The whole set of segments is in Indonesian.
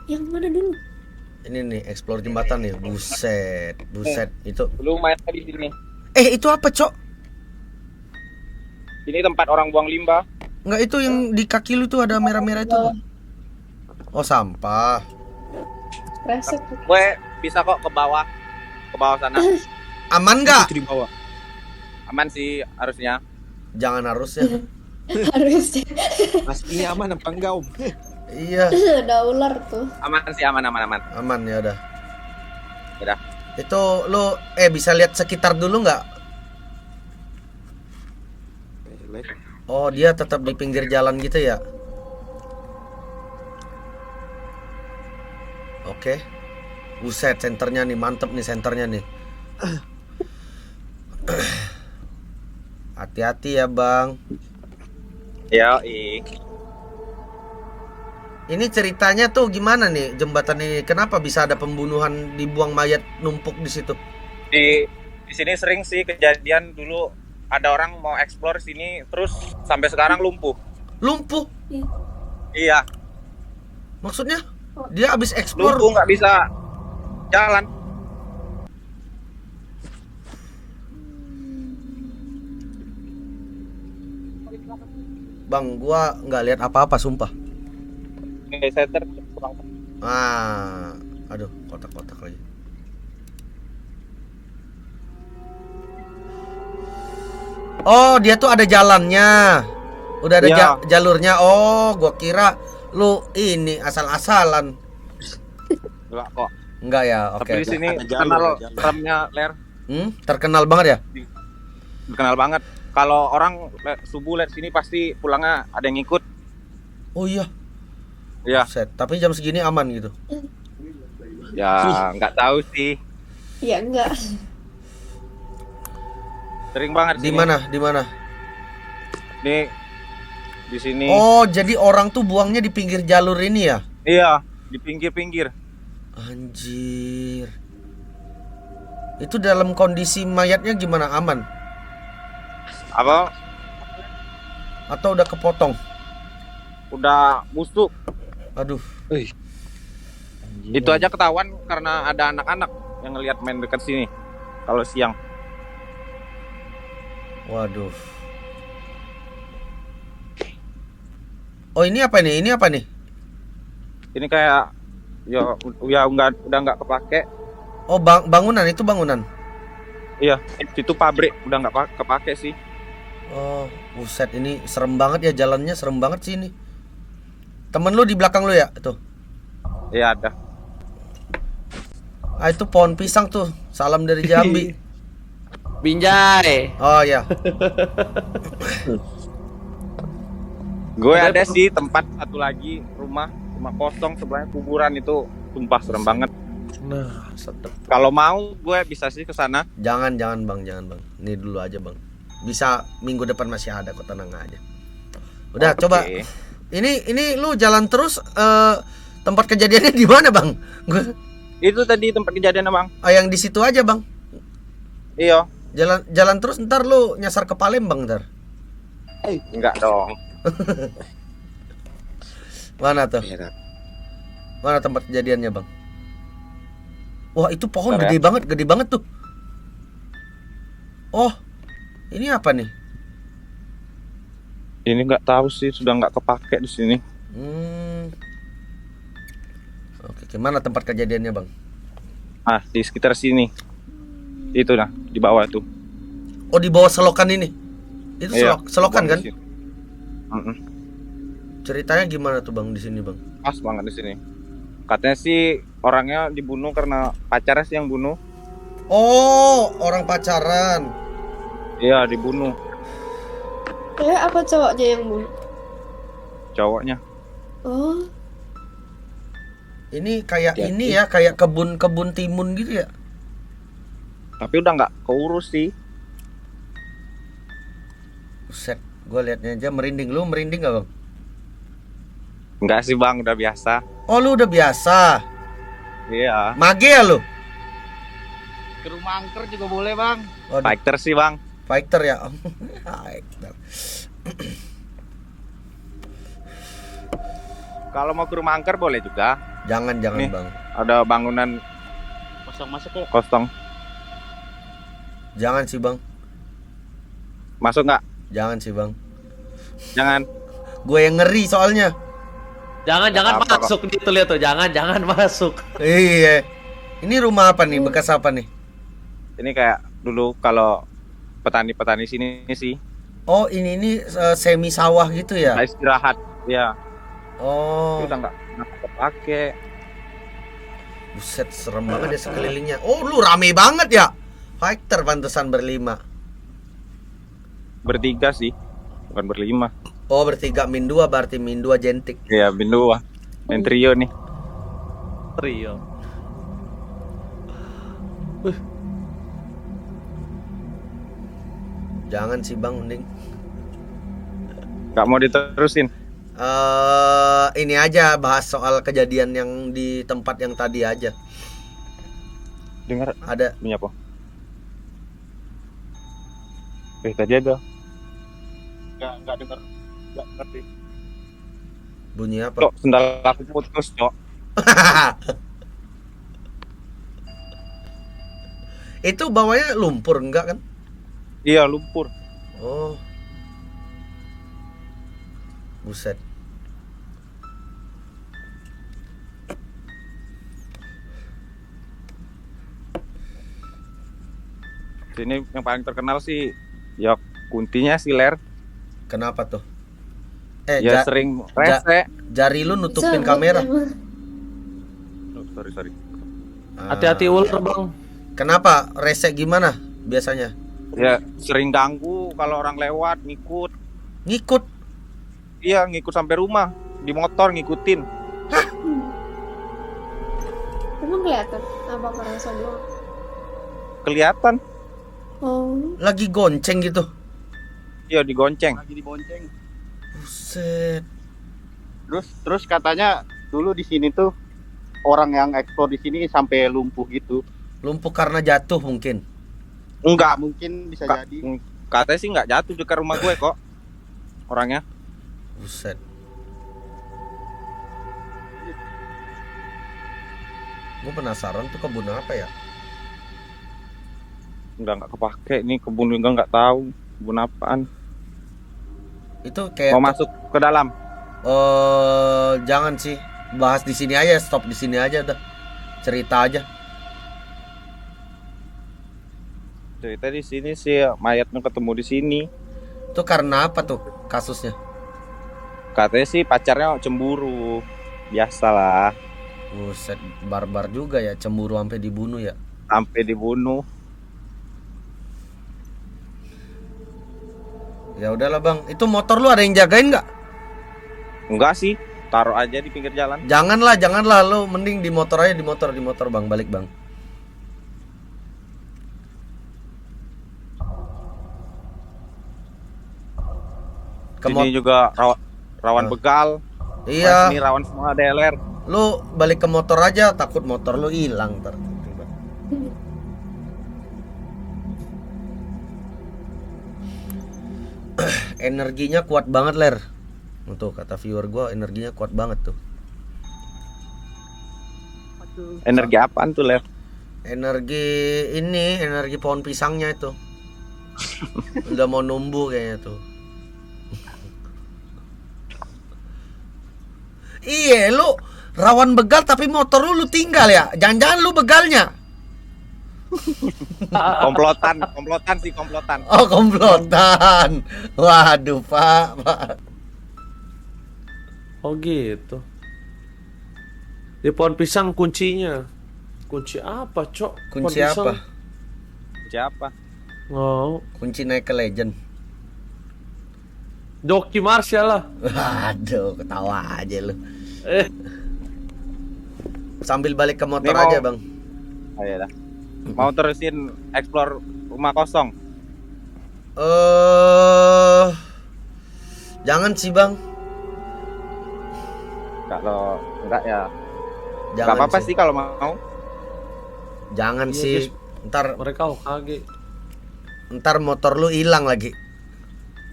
Yang mana dulu? Ini nih, explore jembatan nih. Buset, buset. Itu. Lu main di sini. Itu apa, Cok? Ini tempat orang buang limbah. Enggak, itu yang di kaki lu tuh ada merah-merah itu. Oh, sampah. Resep. Gue bisa kok ke bawah sana. Aman nggak? Itu di bawah. Aman sih harusnya. Jangan harus ya. Harusnya. Pastinya aman apa enggak, Om? Iya, Ada ular tuh. Aman sih, aman. aman ya udah. Udah. Itu lu bisa lihat sekitar dulu nggak? Oh, dia tetap di pinggir jalan gitu ya. Oke. Buset, senternya nih, mantep nih senternya nih. Hati-hati ya, Bang. Ya, Ini ceritanya tuh gimana nih jembatan ini? Kenapa bisa ada pembunuhan, dibuang mayat numpuk di situ? di sini sering sih kejadian. Dulu ada orang mau explore sini terus sampai sekarang lumpuh. Lumpuh? Iya, Maksudnya? Dia habis eksplor. lumpuh nggak bisa jalan. Bang, gua nggak lihat apa-apa, sumpah. Center kurang. Aduh, kotak-kotak lagi. Oh, dia tuh ada jalannya. Udah ada Iya. jalurnya. Oh, gua kira lu ini asal-asalan. Enggak kok. Enggak ya, oke. Tapi di sini Ada jalur, kenal ada jalur. remnya ler. Terkenal banget ya? Kenal banget. Kalau orang subuh lihat sini pasti pulangnya ada yang ngikut. Oh iya. Iya. Set. Tapi jam segini aman gitu. Ya, nggak tahu sih. Ya enggak. Sering banget Di sini. mana? Di mana? Nih di sini. Oh, jadi orang tuh buangnya di pinggir jalur ini ya? Iya, di pinggir-pinggir. Anjir. Itu dalam kondisi mayatnya gimana? Aman? Apa? Atau udah kepotong? Udah busuk. Aduh. Itu aja ketahuan karena ada anak-anak yang ngelihat main dekat sini. Kalau siang. Waduh. Oh, ini apa nih? Ini apa nih? Ini kayak ya udah nggak kepake. Oh, bangunan, itu bangunan. Iya, itu pabrik udah nggak kepake sih. Oh, buset, ini serem banget ya, jalannya serem banget sih ini. Temen lu di belakang lu ya? Tuh. Iya ada. Itu pohon pisang tuh. Salam dari Jambi. Binjai. Oh ya. Gue ada sih tempat satu lagi rumah kosong sebelahnya kuburan itu, sumpah serem banget. Nah, sedep. Kalau mau gue bisa sih ke sana. Jangan Bang, jangan Bang. Ini dulu aja Bang. Bisa minggu depan masih ada kok, tenang aja. Udah, Oke. coba. Ini lu jalan terus, tempat kejadiannya di mana Bang? Itu tadi tempat kejadian Bang. Yang di situ aja Bang. Iya. Jalan terus, ntar lu nyasar ke Palembang ntar. Enggak dong. Mana tuh? Mana tempat kejadiannya Bang? Wah, itu pohon Bentar ya. gede banget tuh. Oh, ini apa nih? Ini nggak tahu sih, sudah nggak kepake di sini. Oke, gimana tempat kejadiannya Bang? Di sekitar sini. Itu nah, di bawah tuh. Oh, di bawah selokan ini. Itu Iya, selokan kan? di sini. Ceritanya gimana tuh Bang di sini Bang? Pas banget di sini. Katanya sih orangnya dibunuh karena pacarnya sih yang bunuh. Oh, orang pacaran. Iya, dibunuh Apa cowoknya yang bunuh? cowoknya. Oh, Ini kayak ini ya, kayak kebun timun gitu ya. Tapi udah nggak keurus sih. Buset, gue liatnya aja merinding. Lu merinding gak Bang? Enggak sih Bang, udah biasa. Oh, lu udah biasa. Iya. Mage ya lu? Ke rumah angker juga boleh, Bang. Waduh, Fighter sih Bang. fighter ya. Fighter. Kalau mau ke rumah angker boleh juga. Jangan Nih. bang. Ada bangunan Kosong masuk yuk. kosong. Jangan sih bang. Masuk nggak? Jangan sih bang. Jangan. Gue yang ngeri soalnya. Jangan Apa-apa masuk gitu lihat tuh. Jangan masuk. Iya. Ini rumah apa nih? Bekas apa nih? Ini kayak dulu kalau petani-petani sini sih. Oh ini semi sawah gitu ya? Nah, istirahat. Ya. Oh. Itu udah nggak kepake. Buset, serem banget ya sekelilingnya. Oh, lu rame banget ya? Fighter pantesan berlima. Bertiga sih, bukan berlima. Oh, bertiga min 2 berarti min 2 jentik. Iya, bindu wah. Main trio nih. Trio. Jangan sih Bang, mending. Nggak mau diterusin. Ini aja bahas soal kejadian yang di tempat yang tadi aja. Dengar Ada bunyi apa? Tadi ada. Nggak dengar. Nggak ngerti. bunyi apa? Cok, sendal aku putus, Cok. Itu bawahnya lumpur enggak kan? Iya, lumpur. Oh. Buset. Sini yang paling terkenal sih ya kuntinya si Ler. Kenapa tuh? Ya sering rese. Jari lu nutupin Sebut kamera. emang. Oh, sorry. Hati-hati ular bang. Kenapa? Rese gimana biasanya? Ya sering ganggu kalau orang lewat ngikut. Ngikut. Iya, ngikut sampai rumah. Di motor ngikutin. Emang kelihatan apa kerasa doang? Kelihatan. Oh, Lagi gonceng gitu. Iya, digonceng. Lagi dibonceng. Buset. Terus katanya dulu di sini tuh orang yang ekspor di sini sampai lumpuh gitu. Lumpuh karena jatuh mungkin. Enggak. Mungkin bisa Ka- jadi. Katanya sih nggak jatuh dekat rumah gue kok. Orangnya. Buset. Gue penasaran tuh kebun apa ya? Nggak kepake. Ini kebun juga nggak tahu. Kebun apaan. Itu kayak Mau masuk ke dalam. jangan sih. Bahas di sini aja, stop di sini aja udah. Cerita aja. Cerita di sini sih mayatnya ketemu di sini. Itu karena apa tuh kasusnya? Katanya sih pacarnya cemburu. Biasalah. Buset, barbar juga ya, cemburu sampai dibunuh ya. Sampai dibunuh. Ya udahlah bang, itu motor lu ada yang jagain nggak? Enggak sih. Taruh aja di pinggir jalan. Janganlah, lu mending di motor aja, di motor bang, balik bang. Sini juga rawan begal. Iya, Ini rawan semua DLR. lu balik ke motor aja, takut motor lu hilang ntar. Energinya kuat banget ler. Tuh kata viewer gua energinya kuat banget tuh. Energi apaan tuh, Ler? Energi ini, energi pohon pisangnya itu. Udah mau numbuh kayaknya tuh. Iya, lu rawan begal tapi motor lu tinggal ya. Jangan-jangan lu begalnya. Komplotan sih. Oh, komplotan. Waduh, Pak. Oh gitu. Di pohon pisang kuncinya. Kunci apa, Cok? Pohon Kunci pisang. apa? Siapa? Oh, Kunci naik ke legend. Joki Marshall lah. Waduh, ketawa aja lu. Eh, Sambil balik ke motor Ini mau- aja, Bang. Oh iya dah. Mau terusin explore rumah kosong? Jangan sih, Bang. Kalau enggak ya Jangan enggak apa-apa sih kalau mau. Jangan Iya, sih. guys. Ntar Mereka motor lu hilang lagi.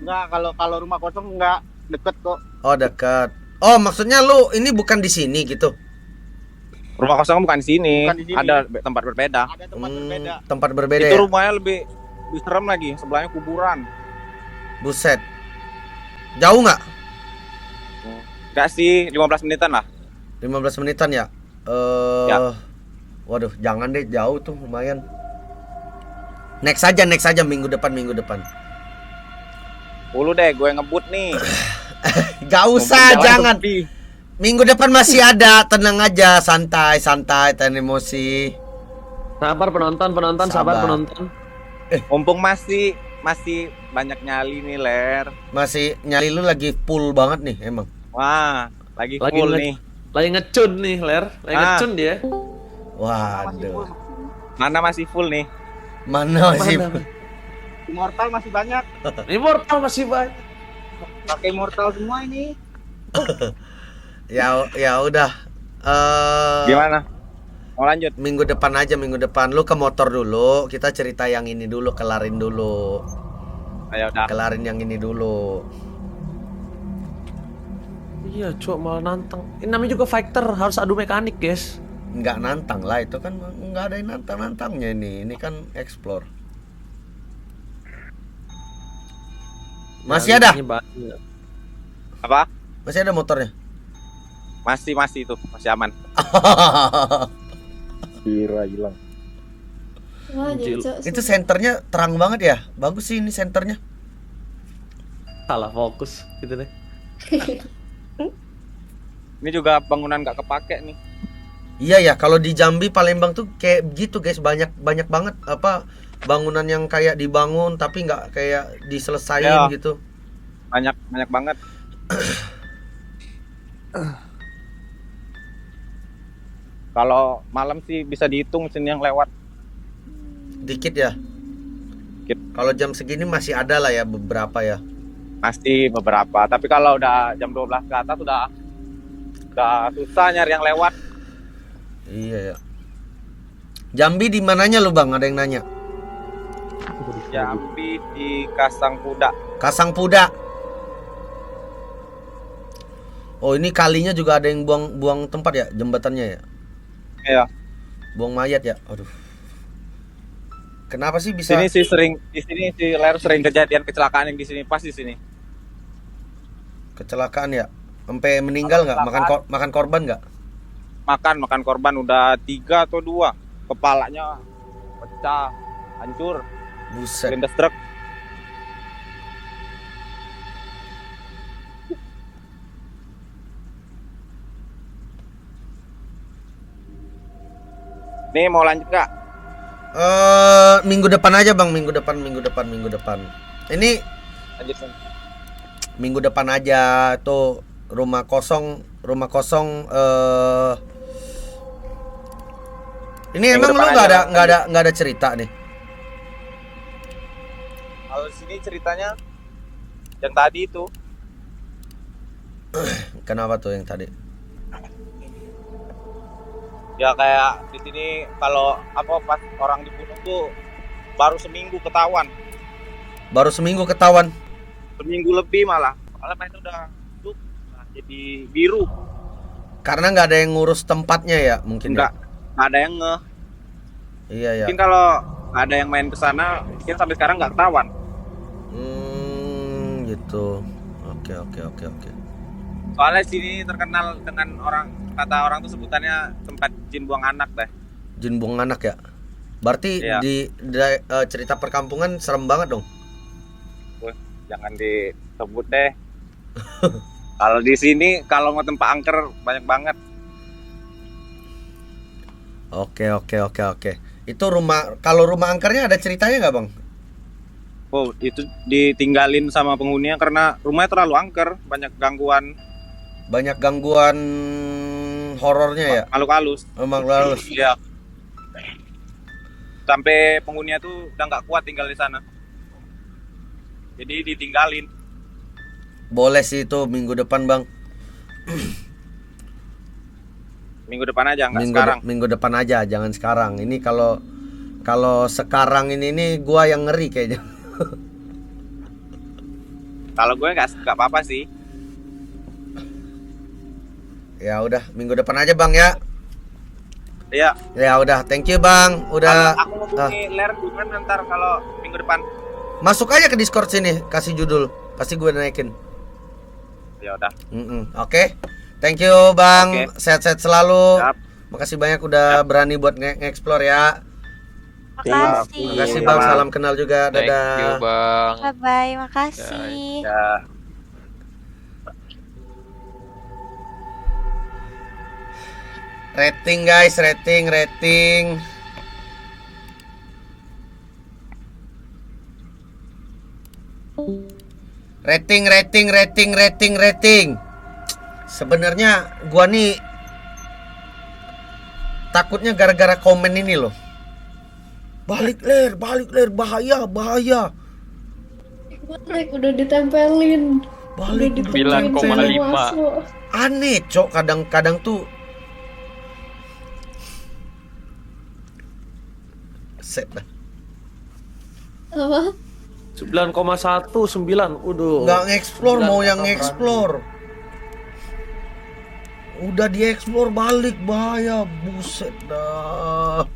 Enggak, kalau rumah kosong enggak deket kok. Oh, dekat. Oh, maksudnya lu ini bukan di sini gitu. Rumah kosong bukan di sini. Bukan di sini. Ada tempat berbeda. Ada tempat berbeda. Tempat berbeda Itu ya? rumahnya lebih serem lagi. Sebelahnya kuburan. Buset. Jauh nggak? Enggak sih, 15 menitan lah. 15 menitan ya? Ya. Waduh, jangan deh, jauh tuh lumayan. Next aja minggu depan. 10 deh, gue ngebut nih. Gak usah, Mumpung jalan jangan. sepi. Minggu depan masih ada, tenang aja, santai, tahan emosi. Sabar penonton, Sabar. sabar penonton. Mumpung masih banyak nyali nih, Ler. Masih nyali lu lagi full banget nih emang. Wah, lagi Lagi full nge- nih. Lagi ngecun nih, Ler. Lagi Ah. ngecun dia. Waduh. Mana masih full nih? Mana sih? Mana? Immortal masih banyak. Immortal masih banyak. Pakai immortal semua ini. Ya udah. Gimana? Mau lanjut? Minggu depan lu ke motor dulu. Kita cerita yang ini dulu, kelarin dulu. Ayo udah. Kelarin yang ini dulu. Iya, cok malah nantang. Ini namanya juga fighter, harus adu mekanik, guys. Nggak nantang lah, itu kan nggak ada yang nantangnya ini. Ini kan explore. Masih ada? Nyalinya banyak. Apa? Masih ada motornya? Masih itu, masih aman. Kira hilang. Wah, jadi Anjir. Cok, Itu senternya terang banget ya. Bagus sih ini senternya. Salah fokus gitu deh. Ini juga bangunan gak kepake nih. Iya ya, kalau di Jambi Palembang tuh kayak gitu guys, banyak banget apa bangunan yang kayak dibangun tapi nggak kayak diselesain Ya. gitu. Banyak banget. Kalau malam sih bisa dihitung sini yang lewat. Dikit ya. Dikit. Kalau jam segini masih ada lah ya beberapa ya. Pasti beberapa. Tapi kalau udah jam 12 ke atas udah susah nyari yang lewat. Iya ya. Jambi di mananya lu Bang? Ada yang nanya. Jambi di Kasang Kuda. Kasang Puda. Oh, ini kalinya juga ada yang buang tempat ya, jembatannya ya. Iya. Buang mayat ya. Aduh. Kenapa sih bisa? Di sini si Ler sering kejadian kecelakaan yang di sini, pas di sini. Kecelakaan ya? Sampai meninggal nggak? Makan korban nggak? Makan korban udah 3 atau 2. Kepalanya pecah, hancur, Buset. lindas truk. Nih mau lanjut gak? Minggu depan aja Bang, minggu depan. Ini Lanjut nih. minggu depan aja tuh rumah kosong ini Minggu emang lu depan aja, nggak ada cerita nih. Kalau di sini ceritanya yang tadi itu Kenapa tuh yang tadi? ya kayak di sini kalau apa pas orang dibunuh tuh baru seminggu ketahuan. Baru seminggu ketahuan. Seminggu lebih malah. Malah itu udah tuh jadi biru. Karena nggak ada yang ngurus tempatnya ya mungkin. Enggak ada yang ngeh. Iya ya. Mungkin kalau ada yang main ke sana, mungkin sampai sekarang nggak ketahuan. Gitu. Oke. Soalnya sini terkenal dengan kata orang tuh sebutannya tempat jin buang anak deh. Jin buang anak ya. Berarti Iya. cerita perkampungan serem banget dong. Wah, jangan disebut deh. Kalau di sini kalau mau tempat angker banyak banget. Oke. Itu kalau rumah angkernya ada ceritanya nggak Bang? Oh, itu ditinggalin sama penghuninya karena rumahnya terlalu angker, banyak gangguan Banyak gangguan horornya ya. makhluk halus. Emang halus. Iya. Sampai penghuninya tuh udah nggak kuat tinggal di sana. Jadi ditinggalin. Boleh sih itu minggu depan Bang. Minggu depan aja, nggak sekarang. Minggu depan aja, jangan sekarang. Ini kalau sekarang ini gua yang ngeri kayaknya. Kalau gue nggak apa-apa sih. Ya udah, minggu depan aja Bang ya. Iya. Ya udah, thank you Bang. Udah Aku hubungi Ler gimana ntar kalau minggu depan. masuk aja ke Discord sini, kasih judul, pasti gue naikin. Ya udah. Oke. Thank you Bang. Oke. Sehat-sehat selalu. Siap. Makasih banyak udah berani buat nge-explore ya. Makasih. Makasih Bang, salam kenal juga. Thank you, Dadah. Bang. Bye bye, makasih. Ya. Rating guys, rating. Rating. Sebenarnya gua nih takutnya gara-gara komen ini loh. Balik ler, bahaya. Balik udah ditempelin. Balik Udah ditempelin 9,5. sebelum masuk. aneh, Cok. Kadang-kadang tuh set dah. Apa? 9,19. Udah. Nggak nge-explore, mau yang nge-explore. Udah di-explore balik, bahaya. Buset dah.